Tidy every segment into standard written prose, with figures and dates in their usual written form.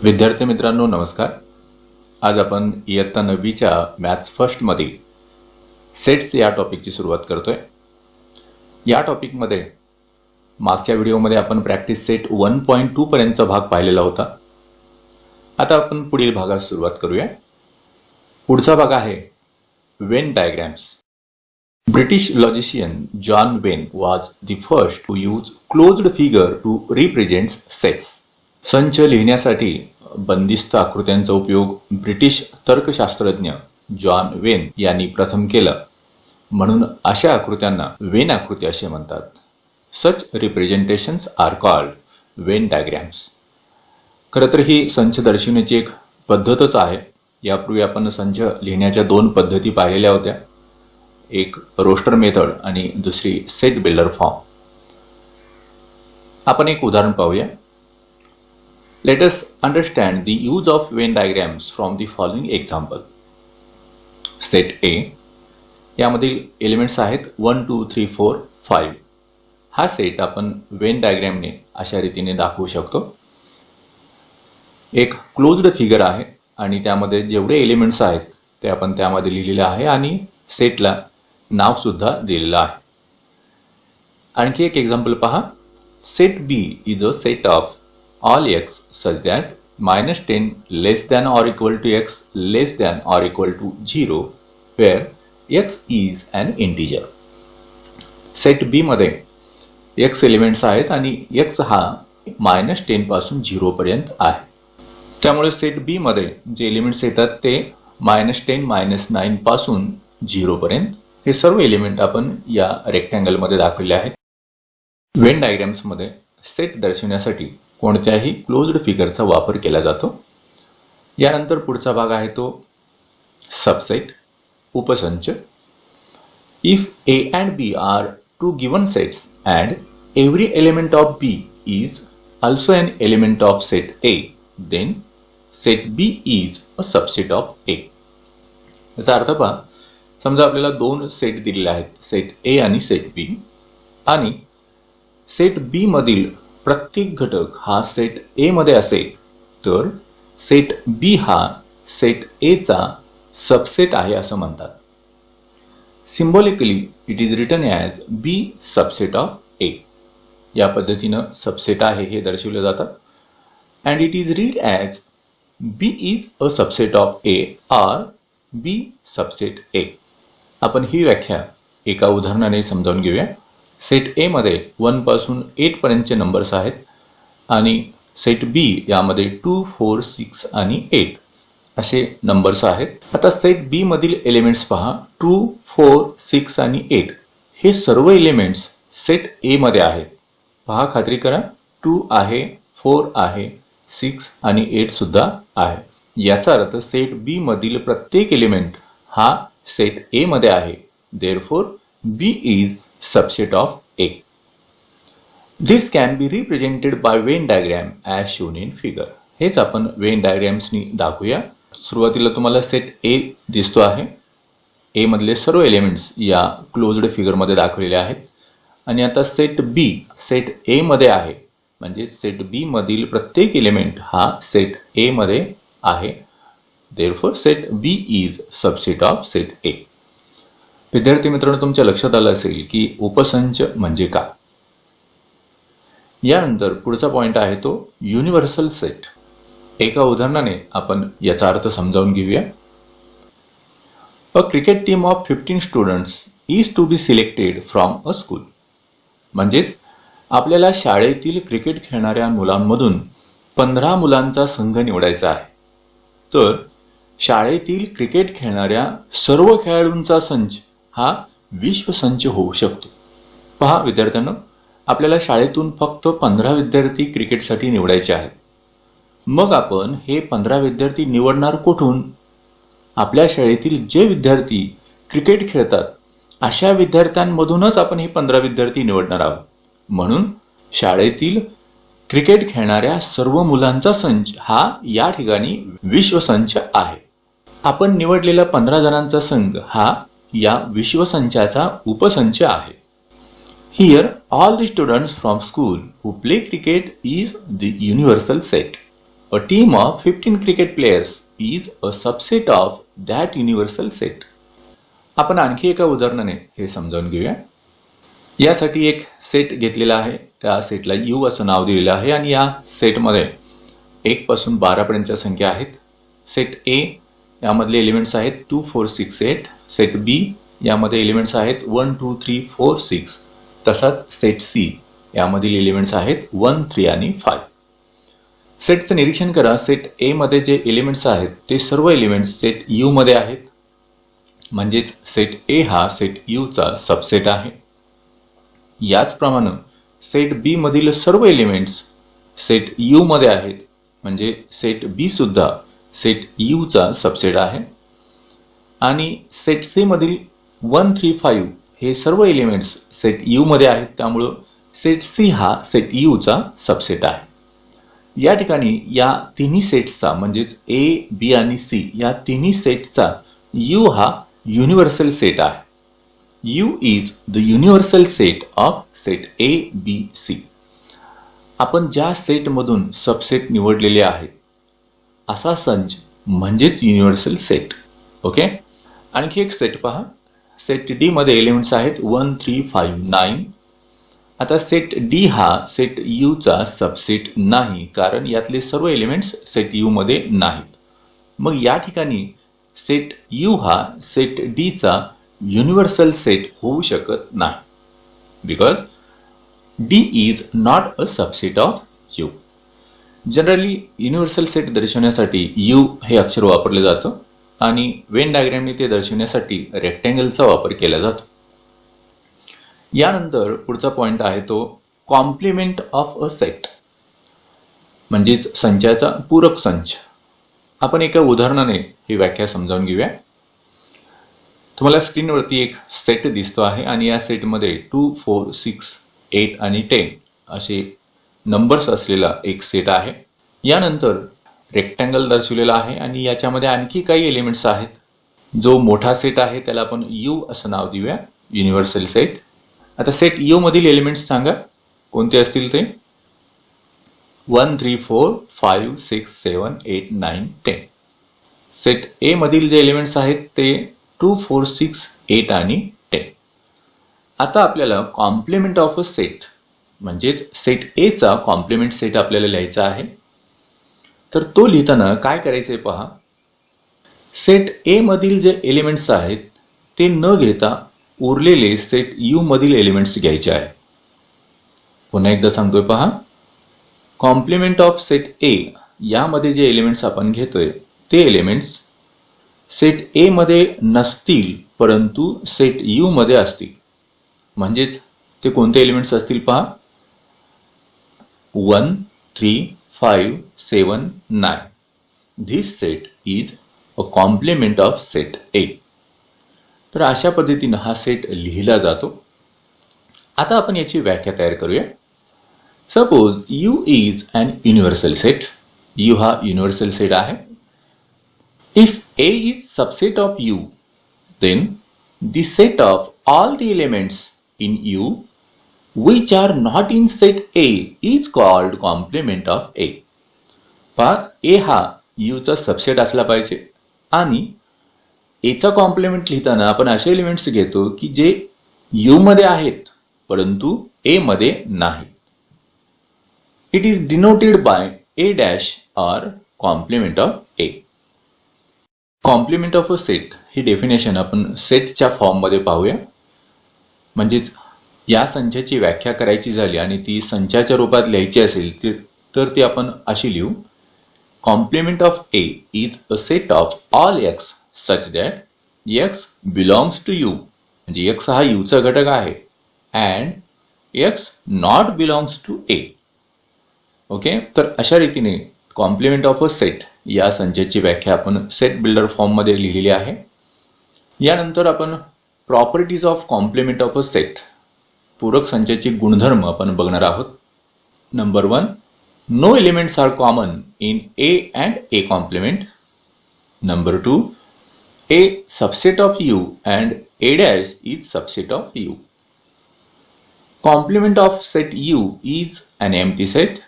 विद्यार्थी मित्रांनो नमस्कार. आज आपण इयत्ता 9वीच्या मॅथ्स फर्स्ट मध्ये सेट्स या टॉपिकची सुरुवात करतोय. या टॉपिक मध्ये मागच्या व्हिडिओमध्ये आपण प्रॅक्टिस सेट 1.2 पर्यंतचा भाग पाहिलेला होता. आता आपण पुढील भागात सुरुवात करूया. पुढचा भाग आहे Venn diagrams. British logician John Venn was the first to use closed figure to represent sets. संच लिहिण्यासाठी बंदिस्त आकृत्यांचा उपयोग ब्रिटिश तर्कशास्त्रज्ञ जॉन वेन यांनी प्रथम केला. म्हणून अशा आकृत्यांना वेन आकृती असे म्हणतात. Such representations are called Venn diagrams. खरं तर ही संच दर्शवण्याची एक पद्धतच आहे. यापूर्वी आपण संच लिहिण्याच्या दोन पद्धती पाहिलेल्या होत्या. एक रोस्टर मेथड आणि दुसरी सेट बिल्डर फॉर्म. आपण एक उदाहरण पाहूया. Let us understand the use of Venn diagrams from the following example. Set ए यामधील एलिमेंट्स आहेत 1 2 3 4 5. हा सेट आपण वेन डायग्रामने अशा रीतीने दाखवू शकतो. एक क्लोज्ड फिगर आहे आणि त्यामध्ये जेवढे एलिमेंट्स आहेत ते आपण त्यामध्ये लिहिलेले आहे आणि सेटला नाव सुद्धा दिलेलं आहे. आणखी एक एक्झाम्पल पहा. Set B is a set of all x such that -10 less than or equal to x less than or equal to 0 where x is an integer. Set B मध्ये एक्स एलिमेंट्स आहेत आणि x हा -10 पासून 0 पर्यंत आहे. त्यामुळे set B मध्ये जे एलिमेंट्स येतात ते -10 -9 पासून 0 पर्यंत हे सर्व एलिमेंट आपण या रेक्टँगल मध्ये दाखवले आहेत. वेन डायग्राम्स मध्ये सेट दर्शवण्यासाठी कोणत्याही क्लोज्ड फिगरचा वापर केला जातो. यानंतर पुढचा भाग आहे तो सबसेट, उपसंच. If A and B are two given sets and every element of B is also an element of set A then set B is a subset of A. याचा अर्थ पहा. समजा आपल्याला दोन सेट दिलेले आहेत, सेट ए आणि सेट बी, आणि सेट बी मधील प्रत्येक घटक हा सेट ए मध्ये असेल तर सेट बी हा सेट ए चा सबसेट आहे असं म्हणतात. Symbolically it is written as B subset of A. या पद्धतीनं सबसेट आहे हे दर्शवले जातात. And it is read as B is a subset of A or B subset A. आपण ही व्याख्या एका उदाहरणाने समजावून घेऊया. सेट ए मध्ये 1 पासून 8 पर्यंतचे नंबर्स आहेत आणि सेट बी यामध्ये 2 4 6 आणि 8 असे नंबर्स आहेत. आता सेट बी मधील एलिमेंट्स पहा. 2 4 6 आणि 8 हे सर्व एलिमेंट्स सेट ए मध्ये आहेत. पहा, खात्री करा. 2 आहे, 4 आहे, 6 आणि 8 सुद्धा आहे. याचा अर्थ सेट बी मधील प्रत्येक एलिमेंट हा सेट ए मध्ये आहे. Therefore, B is subset of A. This can be represented by Venn diagram as shown in figure. हेच आपण वेन डायग्राम्सनी दाखवूया. सुरुवातीला तुम्हाला सेट ए दिसतो आहे. ए मधले सर्व एलिमेंट्स या क्लोज्ड फिगर मध्ये दाखवलेले आहेत. आणि आता सेट बी सेट ए मध्ये आहे, म्हणजे सेट बी मधील प्रत्येक एलिमेंट हा सेट ए मध्ये आहे. Therefore, set B is subset of set A. विद्यार्थी मित्रांनो, तुमच्या लक्षात आलं असेल की उपसंच म्हणजे काय. यानंतर पुढचा पॉइंट आहे तो युनिव्हर्सल सेट. एका उदाहरणाने आपण याचा अर्थ समजावून घेऊया. A cricket team of 15 students is to be selected from a school. म्हणजेच आपल्याला शाळेतील क्रिकेट खेळणाऱ्या मुलांमधून 15 मुलांचा संघ निवडायचा आहे. तर शाळेतील क्रिकेट खेळणाऱ्या सर्व खेळाडूंचा संच हा विश्वसंच होऊ शकतो. पहा विद्यार्थ्यांनो, आपल्याला शाळेतून फक्त 15 विद्यार्थी क्रिकेटसाठी निवडायचे आहेत. मग आपण हे 15 विद्यार्थी निवडणार कुठून? आपल्या शाळेतील जे विद्यार्थी क्रिकेट खेळतात अशा विद्यार्थ्यांमधूनच आपण हे 15 विद्यार्थी निवडणार आहोत. म्हणून शाळेतील क्रिकेट खेळणाऱ्या सर्व मुलांचा संच हा या ठिकाणी विश्वसंच आहे. आपण निवडलेला 15 जणांचा संघ हा या विश्वसंचाचा उपसंच आहे. Here all the students from school who play cricket is the universal set. A team of 15 cricket players is a subset of that universal set. आपण आणखी एका उदाहरणाने हे समजावून घेऊया. यासाठी एक सेट घेतलेला आहे. त्या सेटला U असं नाव दिलेलं आहे आणि या सेटमध्ये 1 पासून 12 पर्यंतच्या संख्या आहेत. सेट A यामधले एलिमेंट्स आहेत 2 4 6 8. सेट B यामध्ये एलिमेंट्स आहेत 1 2 3 4 6. तसाच सेट C यामधील एलिमेंट्स आहेत 1 3 आणि 5. सेटचं निरीक्षण करा. सेट A मध्ये जे एलिमेंट्स आहेत ते सर्व एलिमेंट्स सेट U मध्ये आहेत. म्हणजेच सेट A हा सेट U चा सबसेट आहे. याचप्रमाणे सेट B मधील सर्व एलिमेंट्स सेट U मध्ये आहेत. म्हणजे सेट B सुद्धा सेट U चा सबसेट आहे. आणि सेट C मधील 1 3 5 हे सर्व एलिमेंट्स सेट U मध्ये आहेत. त्यामुळे सेट C हा सेट U चा सबसेट आहे. या ठिकाणी या तिन्ही सेट्सचा म्हणजेच A, B आणि C या तिन्ही सेट्सचा U हा युनिव्हर्सल सेट आहे. U is the universal set of set A, B, C. आपण ज्या सेटमधून सबसेट निवडलेले आहेत असा संच म्हणजेच युनिव्हर्सल सेट. ओके. आणखी एक सेट पहा. सेट D मध्ये एलिमेंट्स आहेत 1 3 5 9. आता सेट D हा सेट U चा सबसेट नाही कारण यातले सर्व एलिमेंट्स सेट U मध्ये नाहीत. मग या ठिकाणी सेट U हा सेट D चा युनिव्हर्सल सेट होऊ शकत नाही. Because D is not a subset of U. Generally universal set दर्शवण्यासाठी U हे अक्षर वापरले जातं आणि वेन डायग्रामने ते दर्शवण्यासाठी रेक्टँगलचा वापर केला जातो. यानंतर पुढचा पॉइंट आहे तो कॉम्प्लिमेंट ऑफ अ सेट म्हणजेच संचाचा पूरक संच. आपण एका उदाहरणाने ही व्याख्या समजावून घेऊया. तुम्हाला स्क्रीनवरती एक सेट दिसतो आहे आणि या सेटमध्ये 2 4 6 8 आणि 10 असे नंबर्स असलेला एक सेट आहे. यानंतर रेक्टँगल दर्शवलेला आहे आणि याच्यामध्ये आणखी काही एलिमेंट्स आहेत. जो मोठा सेट आहे त्याला आपण U असं नाव देऊया, युनिव्हर्सल सेट. आता सेट U मधील एलिमेंट्स सांगा कोणते असतील ते. 1 3 4 5 6 7 8 9 10. सेट A मधील जे एलिमेंट्स आहेत ते 2 4 6 8 आणि 10. आता आपल्याला कॉम्प्लिमेंट ऑफ अ सेट म्हणजेच सेट A चा कॉम्प्लिमेंट सेट आपल्याला लिहायचा आहे. तर तो लिहिताना काय करायचंय पहा. सेट A मधील जे एलिमेंट्स आहेत ते न घेता उरलेले सेट U मधील एलिमेंट्स घ्यायचे आहे. पुन्हा एकदा सांगतोय पहा. कॉम्प्लिमेंट ऑफ सेट A यामध्ये जे एलिमेंट्स आपण घेतोय ते एलिमेंट्स सेट A मध्ये नसतील परंतु सेट U मध्ये असतील. म्हणजेच ते कोणते एलिमेंट्स असतील पहा. 1 3 5 7 9. This set is a complement of set A. तर अशा पद्धतीने हा सेट लिहिला जातो. आता आपण याची व्याख्या तयार करूया. Suppose U is an universal set. U हा युनिव्हर्सल सेट आहे. If A is subset of U, then the set of all the elements in U which are not in set A is called complement of A. पहा A हा U चा subset असला पाहिजे आणि A चा complement लिहिताना आपण असे एलिमेंट्स घेतो की जे U मध्ये आहेत परंतु A मध्ये नाहीत. It is denoted by A dash or complement of A. Complement of a set ही डेफिनेशन आपण सेटच्या फॉर्ममध्ये पाहूया. म्हणजेच या संचाची व्याख्या करायची झाली आणि ती संचाच्या रूपात लिहायची असेल तर ती आपण अशी लिहू. Complement of A is a set of all x such that x belongs to U. म्हणजे x हा U चा घटक आहे and x not belongs to A. Okay. तर अशा रीतीने कॉम्प्लिमेंट ऑफ अ सेट या संचाची व्याख्या आपण सेट बिल्डर फॉर्म मध्ये लिहिलेली आहे. यानंतर आपण properties of complement of a set पूरक संचाची गुणधर्म आपण बघणार आहोत. Number 1, no elements are common in A and A complement. Number 2, A subset of U and A dash is subset of U. Complement of set U is an empty set.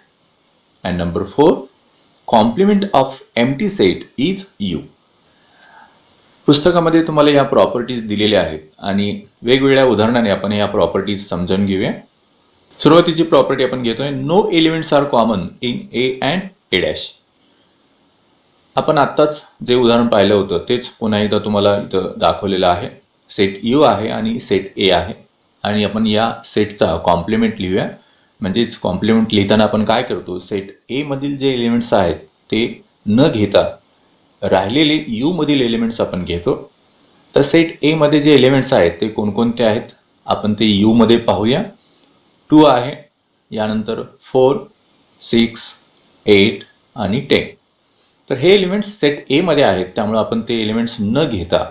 And number 4, complement of empty set is U. पुस्तकामध्ये तुम्हाला या properties दिलेल्या आहेत आणि वेगवेगळ्या उदाहरणाने आपण या प्रॉपर्टीज समजून घेऊया. सुरुवातीची प्रॉपर्टी आपण घेतोय, no elements are common in A and A dash. आपण आत्ताच जे उदाहरण पाहिलं होतं तेच पुन्हा एकदा तुम्हाला इथं दाखवलेलं आहे. सेट यू आहे आणि सेट ए आहे आणि आपण या सेटचा कॉम्प्लिमेंट लिहूया. म्हणजेच कॉम्प्लिमेंट लिहिताना आपण काय करतो, सेट ए मधील जे एलिमेंट्स आहेत ते न घेता राहिलेले यू मधील एलिमेंट्स आपण घेतो. तर सेट ए मध्ये जे एलिमेंट्स आहेत ते कोणकोणते आहेत आपण ते यू मध्ये पाहूया. 2 आहे, यानंतर 4, 6, 8 आणि 10. तर हे एलिमेंट्स सेट ए मध्ये आहेत, त्यामुळे आपण ते एलिमेंट्स न घेता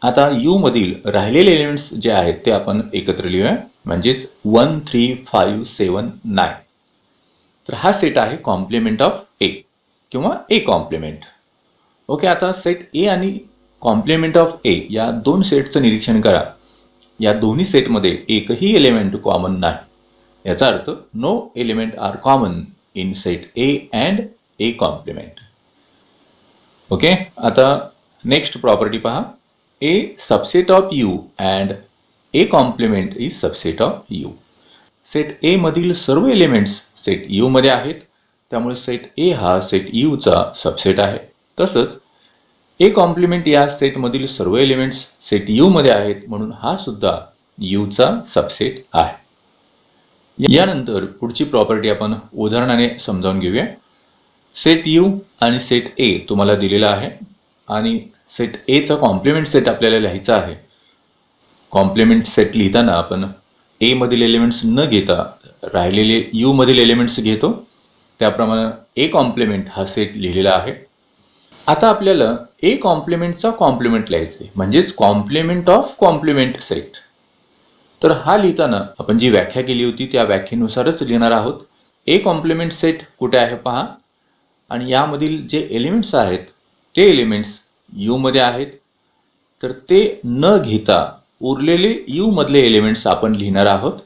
आता यू मधील राहिलेले एलिमेंट्स जे आहेत ते आपण एकत्र लिहूया. म्हणजेच 1, 3, 5, 7, 9. तर हा सेट आहे कॉम्प्लिमेंट ऑफ ए किंवा ए कॉम्प्लिमेंट. ओके, आता सेट ए आणि कॉम्प्लिमेंट ऑफ ए या दोन सेटचं निरीक्षण करा. या दोन्ही सेटमध्ये एकही एलिमेंट कॉमन नाही. याचा अर्थ no element are common in set A and A complement. Okay, आता नेक्स्ट प्रॉपर्टी पहा, A subset of U and A complement is subset of U. Set A मधील सर्व एलिमेंट्स सेट यू मध्ये आहेत, त्यामुळे सेट ए हा सेट यू चा subset आहे. तसंच ए कॉम्प्लिमेंट या सेट मधील सर्व एलिमेंट्स सेट यू मध्ये आहेत, म्हणून हा सुद्धा यू चा सबसेट आहे. यानंतर पुढची प्रॉपर्टी आपण उदाहरणाने समजावून घेऊया. सेट यू आणि सेट ए तुम्हाला दिलेला आहे आणि सेट ए चा कॉम्प्लिमेंट सेट आपल्याला लिहायचा आहे. कॉम्प्लिमेंट सेट लिहिताना आपण ए मधील एलिमेंट्स न घेता राहिलेले यू मधील एलिमेंट्स घेतो. त्याप्रमाणे ए कॉम्प्लिमेंट हा सेट लिहिलेला आहे. आता आपल्याला ए कॉम्प्लिमेंटचा कॉम्प्लिमेंट लिहायचे, म्हणजेच कॉम्प्लिमेंट ऑफ कॉम्प्लिमेंट सेट. तर हा लिहिताना आपण जी व्याख्या केली होती त्या व्याख्येनुसारच लिहिणार आहोत. ए कॉम्प्लिमेंट सेट कुठे आहे पहा, आणि यामधील जे एलिमेंट्स आहेत ते एलिमेंट्स यू मध्ये आहेत. तर ते न घेता उरलेले यू मधले एलिमेंट्स आपण लिहिणार आहोत.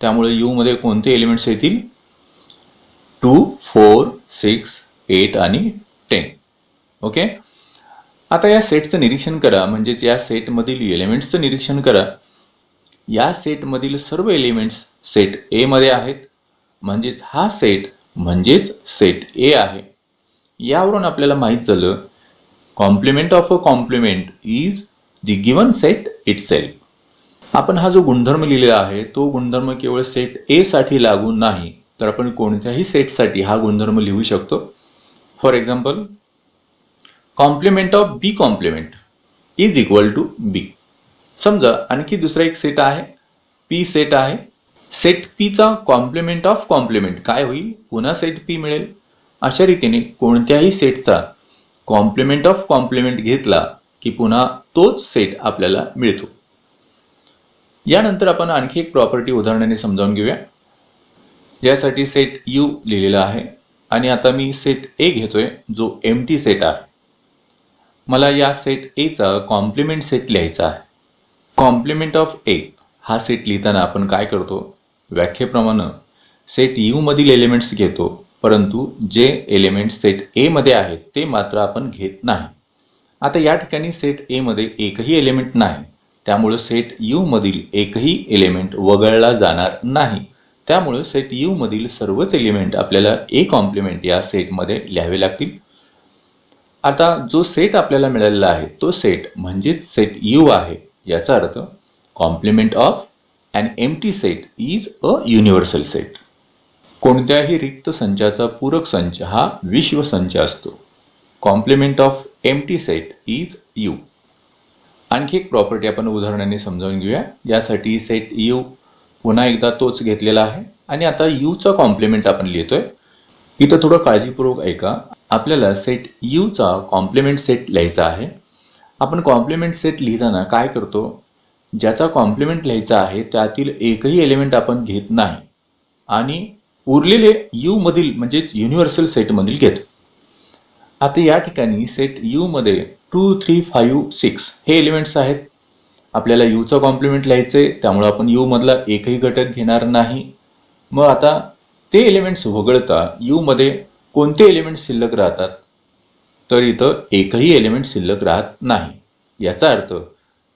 त्यामुळे यू मध्ये कोणते एलिमेंट्स येतील, 2, 4, 6, 8 आणि 10. ओके, आता या सेटचं निरीक्षण करा, म्हणजेच या सेटमधील एलिमेंट्सचं निरीक्षण करा. या सेटमधील सर्व एलिमेंट्स सेट ए मध्ये आहेत, म्हणजेच हा सेट म्हणजेच सेट ए आहे. यावरून आपल्याला माहित झालं complement of a complement is the given set itself. आपण हा जो गुणधर्म लिहिलेला आहे तो गुणधर्म केवळ सेट ए साठी लागू नाही, तर आपण कोणत्याही सेटसाठी हा गुणधर्म लिहू शकतो. For example, complement of B complement is equal to B. समजा आणखी दुसरा एक सेट आहे, पी सेट आहे. सेट पी चा कॉम्प्लिमेंट ऑफ कॉम्प्लिमेंट काय होईल, पुन्हा सेट पी मिळेल. अशा रीतीने कोणत्याही सेटचा कॉम्प्लिमेंट ऑफ कॉम्प्लिमेंट घेतला की पुन्हा तोच सेट आपल्याला मिळतो. यानंतर आपण आणखी एक प्रॉपर्टी उदाहरणाने समजावून घेऊया. यासाठी सेट यू लिहिलेला आहे आणि आता मी सेट ए घेतोय जो एम्प्टी सेट आहे. मला या सेट ए चा कॉम्प्लिमेंट सेट लिहायचा आहे. कॉम्प्लिमेंट ऑफ ए हा सेट लिहिताना आपण काय करतो, व्याख्येप्रमाणे सेट यू मधील एलिमेंट्स घेतो, परंतु जे एलिमेंट्स सेट ए मध्ये आहेत ते मात्र आपण घेत नाही. आता या ठिकाणी सेट ए मध्ये एकही एलिमेंट नाही, त्यामुळे सेट यू मधील एकही एलिमेंट वगळला जाणार नाही. त्यामुळे सेट यू मधील सर्वच एलिमेंट आपल्याला ए कॉम्प्लिमेंट या सेटमध्ये लिहावे लागतील. आता जो सेट आपल्याला मिळालेला आहे तो सेट म्हणजेच सेट यू आहे. याचा अर्थ complement of an empty set is a universal set. कोणत्याही रिक्त संचाचा पूरक संच हा विश्व संच असतो. Complement of empty set is U. आणखी एक प्रॉपर्टी आपण उदाहरणाने समजावून घेऊया. यासाठी सेट यू पुन्हा एकदा तोच घेतलेला आहे आणि आता यू चा कॉम्प्लिमेंट आपण लिहितोय. इथं थोडं काळजीपूर्वक ऐका. आपल्याला सेट यू चा कॉम्प्लिमेंट सेट लिहायचा आहे. आपण कॉम्प्लिमेंट सेट लिहिताना काय करतो, ज्याचा कॉम्प्लिमेंट लिहायचा आहे त्यातील एकही एलिमेंट आपण घेत नाही आणि उरलेले यू मधील म्हणजेच युनिव्हर्सल सेट मधील घेतो. आता या ठिकाणी सेट यू मध्ये 2, 3, 5, 6 हे एलिमेंट्स आहेत. आपल्याला यू चा कॉम्प्लिमेंट लिहायचे, त्यामुळे आपण यू मधला एकही घटक घेणार नाही. मग आता ते एलिमेंट्स वगळता यू मध्ये कोणते एलिमेंट शिल्लक राहतात? तर इथं एकही एलिमेंट शिल्लक राहत नाही. याचा अर्थ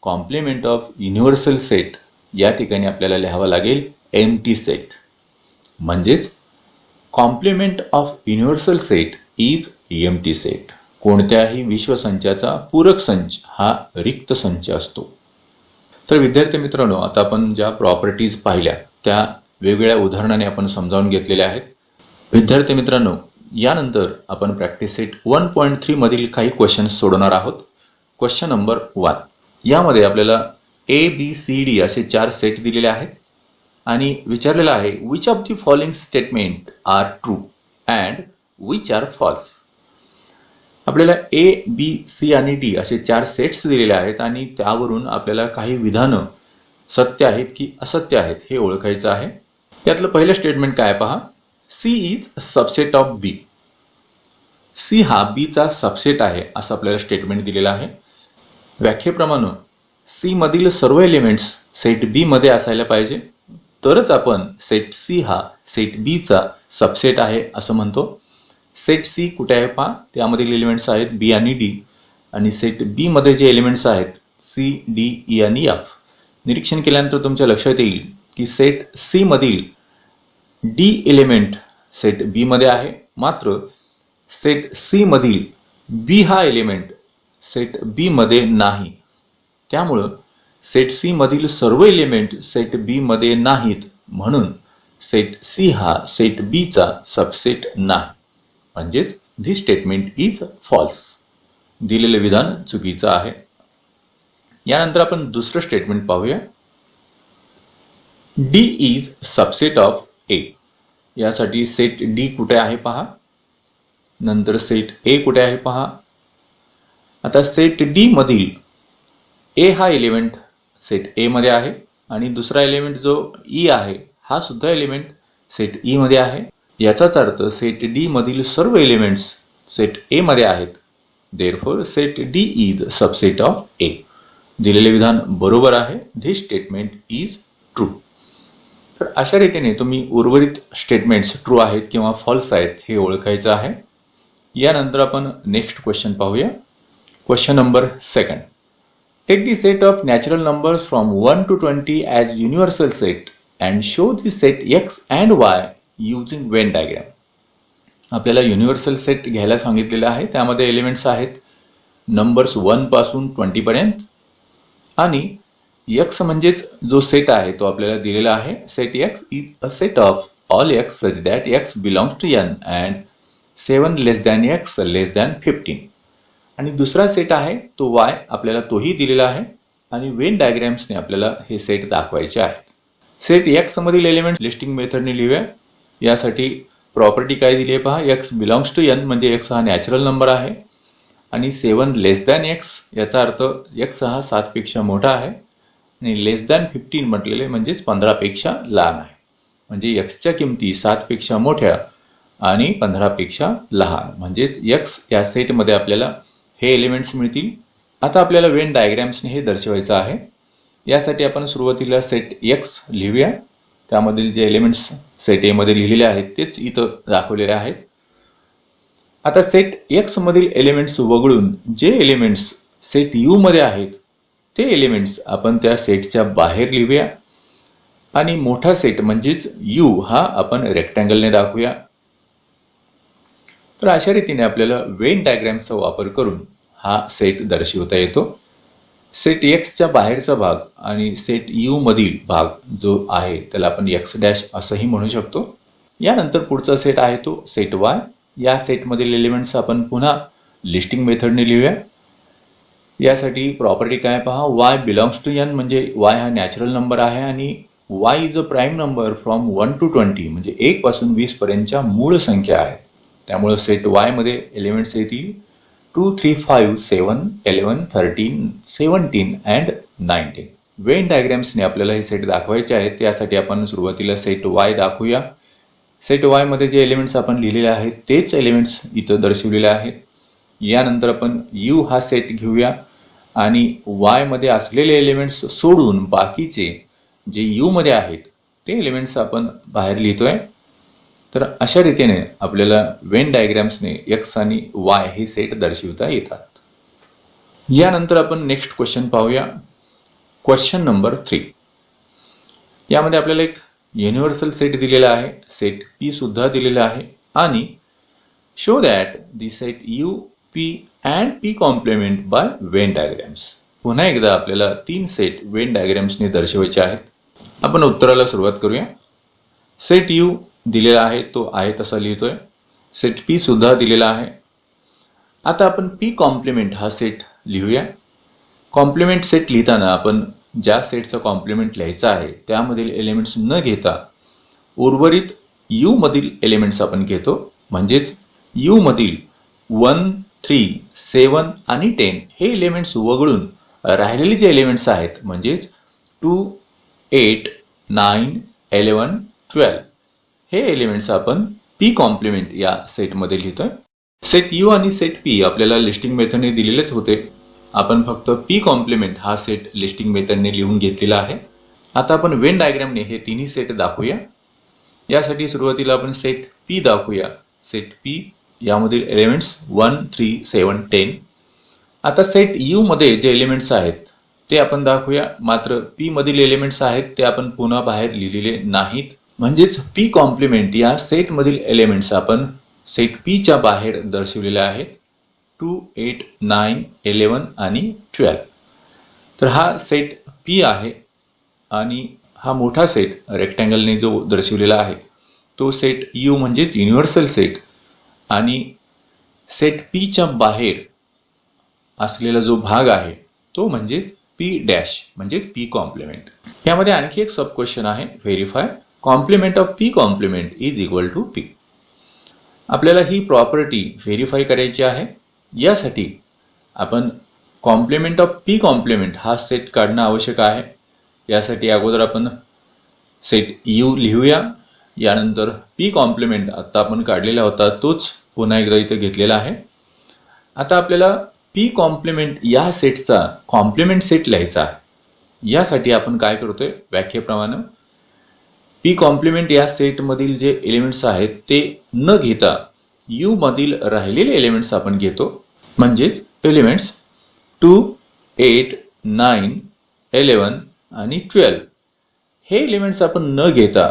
कॉम्प्लिमेंट ऑफ युनिव्हर्सल सेट या ठिकाणी आपल्याला लिहावा लागेल एम्प्टी सेट. म्हणजेच complement of universal set is empty set. कोणत्याही विश्वसंचाचा पूरक संच हा रिक्त संच असतो. तर विद्यार्थी मित्रांनो, आता आपण ज्या प्रॉपर्टीज पाहिल्या त्या वेगवेगळ्या उदाहरणाने आपण समजावून घेतलेल्या आहेत. विद्यार्थी मित्रांनो, यानंतर आपण प्रॅक्टिस सेट 1.3 मधील काही क्वेश्चन्स सोडवणार आहोत. Question number 1. यामध्ये आपल्याला ABCD असे 4 सेट दिलेले आहेत आणि विचारलेलं आहे which of the following statement are true and which are false. आपल्याला A, B, C आणि D असे 4 सेट्स दिलेले आहेत आणि त्यावरून आपल्याला काही विधानं सत्य आहेत की असत्य आहेत हे ओळखायचं आहे. यातलं पहिलं स्टेटमेंट काय पहा. C is subset of B. C हा B चा सबसेट आहे असं आपल्याला स्टेटमेंट दिलेलं आहे. व्याख्येप्रमाणे C मधील सर्व एलिमेंट्स सेट B मध्ये असायला पाहिजे, तरच आपण सेट C हा सेट B चा सबसेट आहे असं म्हणतो. सेट C कुठे आहे पहा. त्यामधील एलिमेंट्स आहेत B आणि D आणि सेट B मध्ये जे एलिमेंट्स आहेत C, D, E आणि F. निरीक्षण केल्यानंतर तुमच्या लक्षात येईल की सेट C मधील D एलिमेंट सेट B मध्ये आहे, मात्र सेट C मधील B हा एलिमेंट सेट B मध्ये नाही. त्यामुळं सेट C मधील सर्व एलिमेंट सेट B मध्ये नाहीत, म्हणून सेट C हा सेट B चा सबसेट नाही. म्हणजेच धिस स्टेटमेंट इज फॉल्स. दिलेले विधान चुकीचं आहे. यानंतर आपण दुसरं स्टेटमेंट पाहूया. D is subset of A. यासाठी सेट D कुठे आहे पहा. नंतर सेट A कुठे आहे पहा. आता सेट D मधील A हा एलिमेंट सेट A मध्ये आहे आणि दुसरा एलिमेंट जो E आहे हा सुद्धा एलिमेंट सेट E मध्ये आहे. याचाच अर्थ सेट D मधील सर्व एलिमेंट्स सेट A मध्ये आहेत. Therefore set D is subset of A. दिलेले विधान बरोबर आहे. This statement is true. तर अशा रीतीने तुम्ही उर्वरित स्टेटमेंट्स ट्रू आहेत किंवा फॉल्स आहेत हे ओळखायचं आहे. यानंतर आपण नेक्स्ट क्वेश्चन पाहूया. Question number 2. Take the set of natural numbers from 1 to 20 as universal set and show the set X and Y using Venn diagram. आपल्याला युनिव्हर्सल सेट घ्यायला सांगितलेलं आहे. त्यामध्ये एलिमेंट्स आहेत नंबर्स 1 पासून 20 पर्यंत आणि X म्हणजेच जो सेट आहे तो आपल्याला दिलेला आहे. Set X is a set of all X such that X belongs to N and 7 less than X less than 15. आणि दुसरा सेट आहे तो Y आपल्याला तोही दिलेला आहे आणि वेन डायग्राम्सने आपल्याला हे सेट दाखवायचे आहेत. सेट X मधील एलिमेंट्स लिस्टिंग मेथडने लिहूया. यासाठी प्रॉपर्टी काय दिली आहे पहा. X बिलॉंग्स टू N म्हणजे X हा नॅचरल नंबर आहे आणि 7 लेस दॅन X याचा अर्थ X हा 7 पेक्षा मोठा आहे आणि लेस दॅन 15 म्हटलेले म्हणजेच 15 पेक्षा लहान आहे. म्हणजे X च्या किमती 7 पेक्षा मोठ्या आणि 15 पेक्षा लहान म्हणजेच X या सेटमध्ये आपल्याला हे एलिमेंट्स मिळतील. आता आपल्याला वेन डायग्राम्सने हे दर्शवायचं आहे. यासाठी आपण सुरुवातीला सेट X लिहूया. त्यामधील जे एलिमेंट्स सेट A मध्ये लिहिलेले आहेत तेच इथं दाखवलेले आहेत. आता सेट X मधील एलिमेंट्स वगळून जे एलिमेंट्स सेट U मध्ये आहेत ते एलिमेंट्स आपण त्या सेटच्या बाहेर लिहूया आणि मोठा सेट म्हणजेच U हा आपण रेक्टँगलने दाखवूया. तर अशा रीतीने आपल्याला वेन डायग्रामचा वापर करून हा सेट दर्शवता येतो. सेट X च्या बाहेरचा भाग आणि सेट U मधील भाग जो आहे त्याला आपण X' असंही म्हणू शकतो. यानंतर पुढचा सेट आहे तो सेट Y. या सेटमधील एलिमेंट्स आपण पुन्हा लिस्टिंग मेथडने लिहूया. यासाठी प्रॉपर्टी काय पहा. Y बिलॉंग्स टू N म्हणजे Y हा नॅचरल नंबर आहे आणि Y is a prime number from 1 to 20 म्हणजे 1 पासून 20 पर्यंतच्या मूळ संख्या आहे. त्यामुळे सेट Y मध्ये एलिमेंट्स येतील 2, 3, 5, 7, 11, 13, 17 अँड 19. वेन डायग्राम्सने आपल्याला हे सेट दाखवायचे आहेत. त्यासाठी आपण सुरुवातीला सेट Y दाखवूया. सेट Y मध्ये जे एलिमेंट्स आपण लिहिलेले आहेत तेच एलिमेंट्स इथं दर्शवलेले आहेत. यानंतर आपण U हा सेट घेऊया आणि Y मध्ये असलेले एलिमेंट्स सोडून बाकीचे जे U मध्ये आहेत ते एलिमेंट्स आपण बाहेर लिहितोय. तर अशा रीतीने आपल्याला वेन डायग्राम्सने एक्स आणि वाय हे सेट दर्शविता येतात. यानंतर आपण नेक्स्ट क्वेश्चन पाहूया. Question number 3. यामध्ये आपल्याला एक युनिव्हर्सल सेट दिलेला आहे, सेट पी सुद्धा दिलेला आहे आणि show that the set U P and P complement by Venn diagrams. पुन्हा एकदा आपल्याला 3 सेट वेन डायग्राम्सने दर्शवायचे आहेत. आपण उत्तराला सुरुवात करूया. सेट यू दिलेला आहे, तो आहे तसा लिहितोय. सेट पी सुद्धा दिलेला आहे. आता आपण पी कॉम्प्लिमेंट हा सेट लिहूया. कॉम्प्लिमेंट सेट लिहिताना आपण ज्या सेटचा कॉम्प्लिमेंट लिहायचा आहे त्यामधील एलिमेंट्स न घेता उर्वरित यू मधील एलिमेंट्स आपण घेतो. म्हणजेच यू मधील 1, 3, 7 आणि 10 हे एलिमेंट्स वगळून राहिलेले जे एलिमेंट्स आहेत म्हणजेच 2, 8, 9, 11, 12 हे एलिमेंट्स आपण पी कॉम्प्लिमेंट या सेटमध्ये लिहितोय. सेट यू आणि सेट पी आपल्याला लिस्टिंग मेथडने दिलेलेच होते. आपण फक्त पी कॉम्प्लिमेंट हा सेट लिस्टिंग मेथडने लिहून घेतलेला आहे. आता आपण वेन डायग्रामने हे तिन्ही सेट दाखवूया. यासाठी सुरुवातीला आपण सेट पी दाखवूया. सेट पी यामधील एलिमेंट्स 1, 3, 7, 10. आता सेट यू मध्ये जे एलिमेंट्स आहेत ते आपण दाखवूया. मात्र पी मधील एलिमेंट्स आहेत ते आपण पुन्हा बाहेर लिहिलेले नाहीत. म्हणजेच पी कॉम्प्लिमेंट या सेट मधील एलिमेंट्स आपण सेट पी च्या बाहेर दर्शवलेले आहेत. 2, 8, 9, 11 आणि 12. तर हा सेट पी आहे आणि हा मोठा सेट रेक्टँगलने जो दर्शवलेला आहे तो सेट यू म्हणजेच युनिव्हर्सल सेट आणि सेट पी च्या बाहेर असलेला जो भाग आहे तो म्हणजेच पी डॅश म्हणजेच पी कॉम्प्लिमेंट. यामध्ये आणखी एक सब क्वेश्चन आहे. Verify complement of P complement is equal to P. आपल्याला ही प्रॉपर्टी व्हेरीफाय करायची आहे. यासाठी आपण कॉम्प्लिमेंट ऑफ पी कॉम्प्लिमेंट हा सेट काढणं आवश्यक आहे. यासाठी अगोदर आपण सेट यू लिहूया. यानंतर पी कॉम्प्लिमेंट आता आपण काढलेला होता तोच पुन्हा एकदा इथे घेतलेला आहे. आता आपल्याला पी कॉम्प्लिमेंट या सेटचा कॉम्प्लिमेंट सेट लिहायचा आहे. यासाठी आपण काय करतोय, व्याख्येप्रमाणे पी कॉम्प्लिमेंट या सेटमधील जे एलिमेंट्स आहेत ते न घेता यू मधील राहिलेले एलिमेंट्स आपण घेतो. म्हणजेच एलिमेंट्स 2, 8, 9, 11 आणि 12 हे एलिमेंट्स आपण न घेता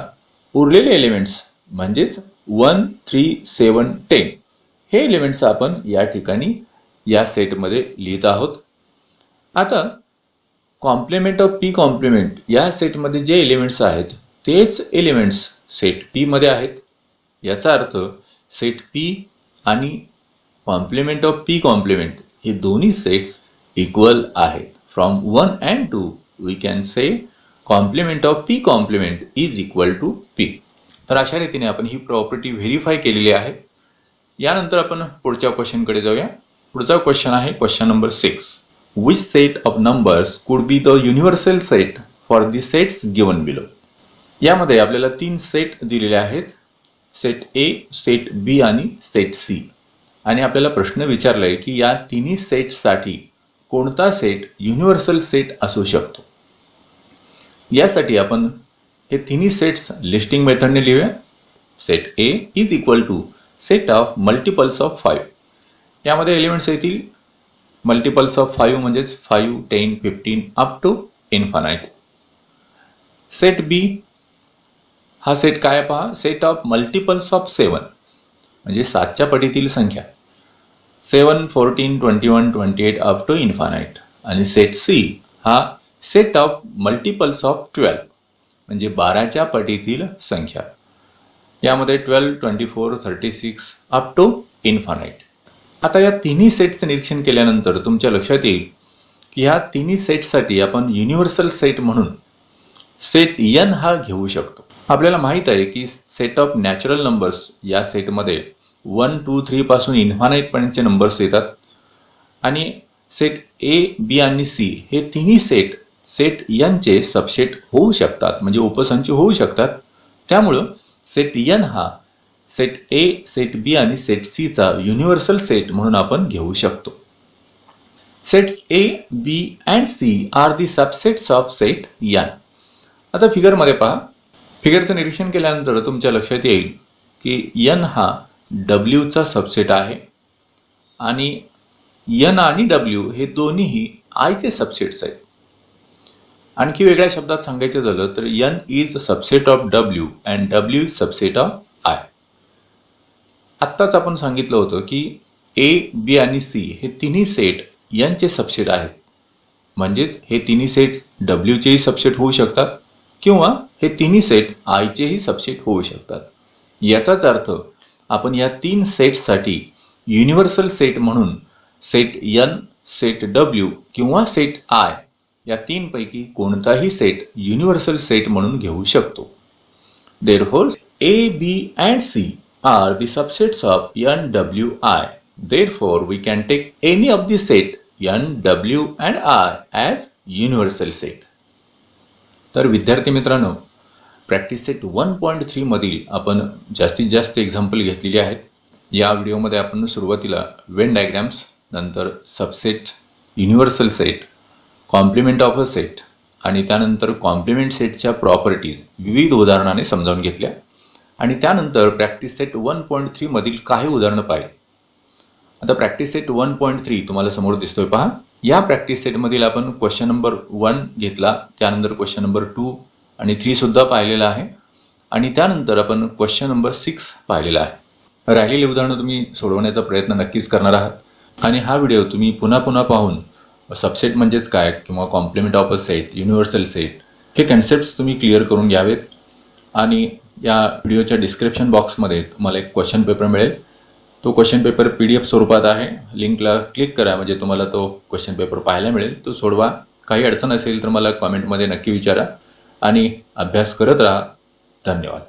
उरलेले एलिमेंट्स म्हणजेच 1, 3, 7, 10 हे एलिमेंट्स आपण या ठिकाणी या सेटमध्ये लिहित आहोत. आता कॉम्प्लिमेंट ऑफ पी कॉम्प्लिमेंट या सेटमध्ये जे एलिमेंट्स आहेत तेच एलिमेंट्स सेट पी मध्ये आहेत. याचा अर्थ सेट पी आणि कॉम्प्लिमेंट ऑफ पी कॉम्प्लिमेंट हे दोन्ही सेट्स इक्वल आहेत. From 1 and 2 we can say complement of P complement is equal to P. तर अशा रीतीने आपण ही प्रॉपर्टी व्हेरीफाय केलेली आहे. यानंतर आपण पुढच्या क्वेश्चनकडे जाऊया. पुढचा क्वेश्चन आहे question number 6. Which set of numbers could be the universal set for the sets given below. यामध्ये आपल्याला 3 सेट दिलेले आहेत. सेट ए, सेट बी आणि सेट सी. आणि आपल्याला प्रश्न विचारलाय की या तिन्ही सेटसाठी कोणता सेट युनिव्हर्सल सेट असू शकतो. यासाठी आपण हे तिन्ही सेट्स लिस्टिंग मेथडने लिहूया. Set A is equal to set of multiples of 5. यामध्ये एलिमेंट्स येतील मल्टिपल्स ऑफ 5 म्हणजेच 5, 10, 15 अप टू इन्फानाइट. सेट बी हा सेट काय पहा, सेट ऑफ मल्टिपल्स ऑफ 7 म्हणजे 7च्या पटीतील संख्या 7, 14, 21, 28 अप टू इन्फानाइट. आणि सेट सी हा सेट ऑफ मल्टिपल्स ऑफ 12 म्हणजे 12च्या पटीतील संख्या. यामध्ये 12, 24, 36 अप टू इन्फानाइट. आता या तिन्ही सेटचे निरीक्षण केल्यानंतर तुमच्या लक्षात येईल की ह्या तिन्ही सेटसाठी आपण युनिव्हर्सल सेट म्हणून सेट एन हा घेऊ शकतो. आपल्याला माहित आहे की सेट ऑफ नॅचरल नंबर्स या सेटमध्ये 1, 2, 3 पासून इन्फानाइट पर्यंतचे नंबर्स येतात. आणि सेट ए, बी आणि सी हे तिन्ही सेट सेट एनचे सबसेट होऊ शकतात म्हणजे उपसंच होऊ शकतात. त्यामुळं सेट एन हा सेट ए, सेट बी आणि सेट सी चा युनिव्हर्सल सेट म्हणून आपण घेऊ शकतो. Sets A, B and C are the subsets of set N. आता फिगरमध्ये पहा. फिगरचं निरीक्षण केल्यानंतर तुमच्या लक्षात येईल की n हा डब्ल्यूचा सबसेट आहे आणि n आणि w हे दोन्हीही आयचे सबसेट्स आहेत. आणखी वेगळ्या शब्दात सांगायचं झालं तर n is subset of w and w is subset of I. आत्ताच आपण सांगितलं होतं की ए, बी आणि सी हे तिन्ही सेट n चे सबसेट आहेत. म्हणजेच हे तिन्ही सेट w चेही सबसेट होऊ शकतात किंवा हे तिन्ही सेट आय चेही सबसेट होऊ शकतात. याचाच अर्थ आपण या तीन सेट्ससाठी युनिव्हर्सल सेट म्हणून सेट n, सेट w किंवा सेट आय या तीनपैकी कोणताही सेट युनिव्हर्सल सेट म्हणून घेऊ शकतो. Therefore, A, B and C are the subsets of n, w, I. Therefore, we can take any of the set n, w and I as universal set. तर विद्यार्थी मित्रांनो, practice set 1.3 मधील आपण जास्तीत जास्त एक्झाम्पल घेतलेली आहेत. या व्हिडिओमध्ये आपण सुरुवातीला वेन डायग्राम्स, नंतर subset, universal set, complement of a set आणि त्यानंतर कॉम्प्लिमेंट सेटच्या प्रॉपर्टीज विविध उदाहरणाने समजावून घेतल्या आणि त्यानंतर प्रॅक्टिस सेट 1.3 मधील काही उदाहरणं पाहिली. आता प्रॅक्टिस सेट 1.3 तुम्हाला समोर दिसतोय पहा. या प्रॅक्टिस सेटमधील आपण क्वेश्चन नंबर 1 घेतला, त्यानंतर क्वेश्चन नंबर 2 आणि 3 सुद्धा पाहिलेला आहे आणि त्यानंतर आपण क्वेश्चन नंबर 6 पाहिलेला आहे. राहिलेली उदाहरणं तुम्ही सोडवण्याचा प्रयत्न नक्कीच करणार आहात आणि हा व्हिडिओ तुम्ही पुन्हा पुन्हा पाहून सबसेट म्हणजेच काय किंवा complement of a set, universal set हे कन्सेप्ट्स तुम्ही क्लिअर करून घ्यावेत. आणि या व्हिडिओच्या डिस्क्रिप्शन बॉक्समध्ये तुम्हाला एक क्वेश्चन पेपर मिळेल. तो क्वेश्चन पेपर PDF स्वरूपात आहे. लिंकला क्लिक करा म्हणजे तुम्हाला तो क्वेश्चन पेपर पाहायला मिळेल. तो सोडवा. काही अडचण असेल तर मला कॉमेंटमध्ये नक्की विचारा आणि अभ्यास करत राहा. धन्यवाद.